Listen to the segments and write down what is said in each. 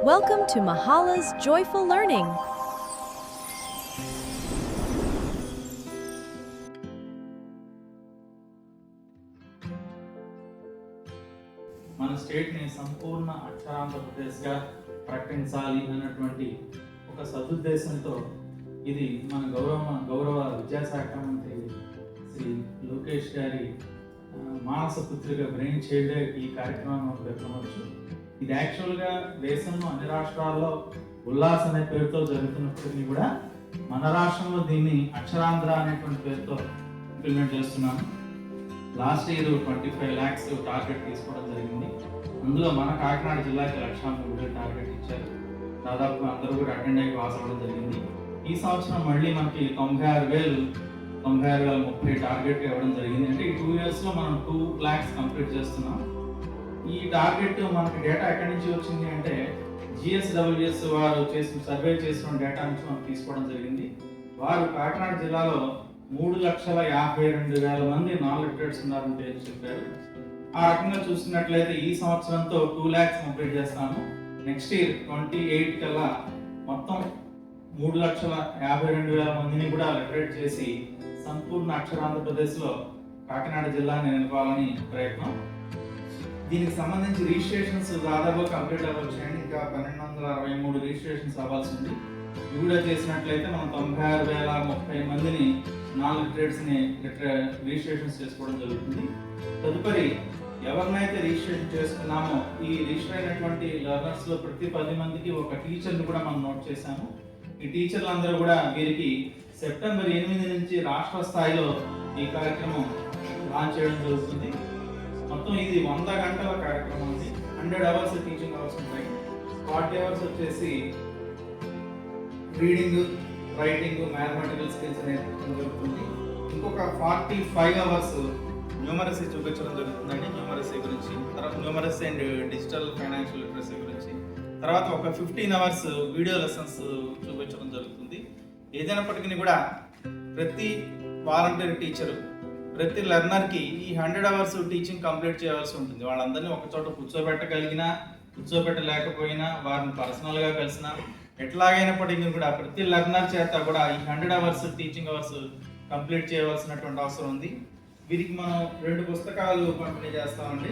Welcome to Mahala's Joyful Learning. మన స్టేట్ని సంపూర్ణ అక్షరాంధ్రప్రదేశ్గా ప్రకటించాలి అన్నటువంటి ఒక సదుద్దేశంతో ఇది మన గౌరవ విద్యాశాఖ మంత్రి శ్రీ లోకేష్ గారి మానస పుత్రిక బ్రెయిన్ చైల్డ్ ఈ కార్యక్రమాన్ని పేర్కొనవచ్చు. ఇది యాక్చువల్గా దేశంలో అన్ని రాష్ట్రాల్లో ఉల్లాస్ అనే పేరుతో జరుగుతున్నప్పటికీ కూడా మన రాష్ట్రంలో దీన్ని అక్షరాంధ్ర అనేటువంటి పేరుతో ఇంప్లిమెంట్ చేస్తున్నాము. లాస్ట్ ఇయర్ 25 lakhs టార్గెట్ తీసుకోవడం జరిగింది. అందులో మన కాకినాడ జిల్లాకి 1,30,000 టార్గెట్ ఇచ్చారు. దాదాపు అందరూ కూడా అటెండ్ అయ్యి పాస్ అవ్వడం జరిగింది. ఈ సంవత్సరం మళ్ళీ మనకి 96,030 టార్గెట్ ఇవ్వడం జరిగింది. అంటే ఈ 2 yearsలో మనం 2 lakhs కంప్లీట్ చేస్తున్నాం. ఈ టార్గెట్ మనకి డేటా ఎక్కడి నుంచి వచ్చింది అంటే GSWS వారు సర్వే చేసిన డేటా నుంచి మనం తీసుకోవడం జరిగింది. వారు కాకినాడ జిల్లాలో 3,52,000 మంది నాన్ లిటరేట్స్ ఉన్నారని చెప్పారు. ఆ రకంగా చూసినట్లయితే ఈ సంవత్సరంతో 2 lakhs కంప్లీట్ చేస్తాము. నెక్స్ట్ ఇయర్ 28 కల్లా మొత్తం 3,52,000 మందిని కూడా లిటరేట్ చేసి సంపూర్ణ అక్షరాంధ్రప్రదేశ్లో కాకినాడ జిల్లాని నిలపాలని ప్రయత్నం. దీనికి సంబంధించి రిజిస్ట్రేషన్స్ దాదాపు కంప్లీట్ అవ్వచ్చాయండి. ఇంకా 1,263 రిజిస్ట్రేషన్స్ అవ్వాల్సి ఉంది. ఇవి కూడా చేసినట్లయితే మనం 96,030 మందిని నాన్ లిటరేట్స్ని రిజిస్ట్రేషన్స్ చేసుకోవడం జరుగుతుంది. తదుపరి ఎవరినైతే రిజిస్ట్రేషన్ చేసుకున్నామో ఈ రిజిస్టర్ అయినటువంటి లెర్నర్స్లో ప్రతి 10 మందికి ఒక టీచర్ని కూడా మనం నోట్ చేశాము. ఈ టీచర్లందరూ కూడా వీరికి సెప్టెంబర్ 8 నుంచి రాష్ట్ర స్థాయిలో ఈ కార్యక్రమం లాంచ్ చేయడం జరుగుతుంది. మొత్తం ఇది 100 గంటల కార్యక్రమం ఉంది. 100 hours టీచింగ్ అవర్స్ ఉంటాయి. 40 hours వచ్చేసి రీడింగ్, రైటింగ్, మ్యాథమెటికల్ స్కిల్స్ అనేది జరుగుతుంది. ఇంకొక 45 hours న్యూమరసీ చూపించడం జరుగుతుందండి. న్యూమరసీ గురించి, తర్వాత numeracy and digital financial literacy గురించి, తర్వాత ఒక 15 hours వీడియో లెసన్స్ చూపించడం జరుగుతుంది. ఏదైనప్పటికీ కూడా ప్రతి వాలంటీర్ టీచరు ప్రతి లెర్నర్కి ఈ 100 hours టీచింగ్ కంప్లీట్ చేయాల్సి ఉంటుంది. వాళ్ళందరినీ ఒక చోట కూర్చోబెట్టగలిగినా కూర్చోబెట్టలేకపోయినా వారిని పర్సనల్గా కలిసినా ఎట్లాగైనప్పటికీ కూడా ప్రతి లెర్నర్ చేత కూడా ఈ 100 hours టీచింగ్ అవర్స్ కంప్లీట్ చేయవలసినటువంటి అవసరం ఉంది. వీరికి మనం 2 పుస్తకాలు పంపిణీ చేస్తామండి.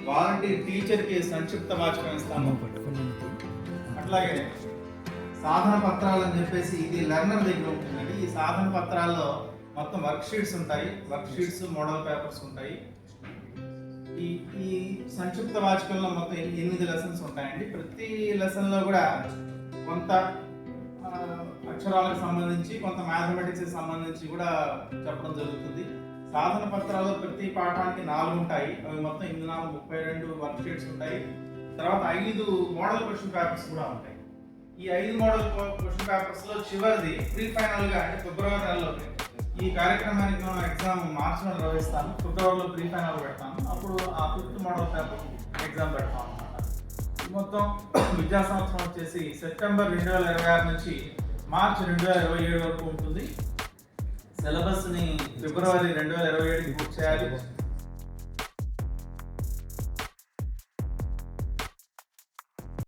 వాలంటీర్ టీచర్కి సంక్షిప్త వాచకం ఇస్తాము. అట్లాగే సాధన పత్రాలు అని చెప్పేసి ఇది లెర్నర్ దగ్గర ఉంటుందండి. ఈ సాధన పత్రాల్లో మొత్తం వర్క్ షీట్స్ ఉంటాయి. వర్క్ షీట్స్, మోడల్ పేపర్స్ ఉంటాయి. ఈ సంక్షిప్త వాచకంలో మొత్తం 8 లెసన్స్ ఉంటాయండి. ప్రతి లెసన్లో కూడా కొంత అక్షరాలకు సంబంధించి, కొంత మ్యాథమెటిక్స్కి సంబంధించి కూడా చెప్పడం జరుగుతుంది. సాధన పత్రాల్లో ప్రతి పాఠానికి 4 ఉంటాయి. అవి మొత్తం 32 వర్క్ షీట్స్ ఉంటాయి. తర్వాత 5 మోడల్ క్వశ్చన్ పేపర్స్ కూడా ఉంటాయి. ఈ 5 మోడల్ క్వశ్చన్ పేపర్స్లో చివరిది ప్రీ ఫైనల్గా అంటే ఫిబ్రవరి నెలలో ఈ కార్యక్రమానికి మనం ఎగ్జామ్ మార్చిలో నిర్వహిస్తాము. ఫిబ్రవరిలో ప్రీ ఫైనల్ పెడతాము. అప్పుడు ఆ 5th మోడల్ పేపర్ ఎగ్జామ్ పెడతాం అన్నమాట. మొత్తం విద్యా సంవత్సరం వచ్చేసి సెప్టెంబర్ 2026 నుంచి మార్చి 2027 వరకు ఉంటుంది. సిలబస్ని ఫిబ్రవరి 2027కి పూర్తి చేయాలి.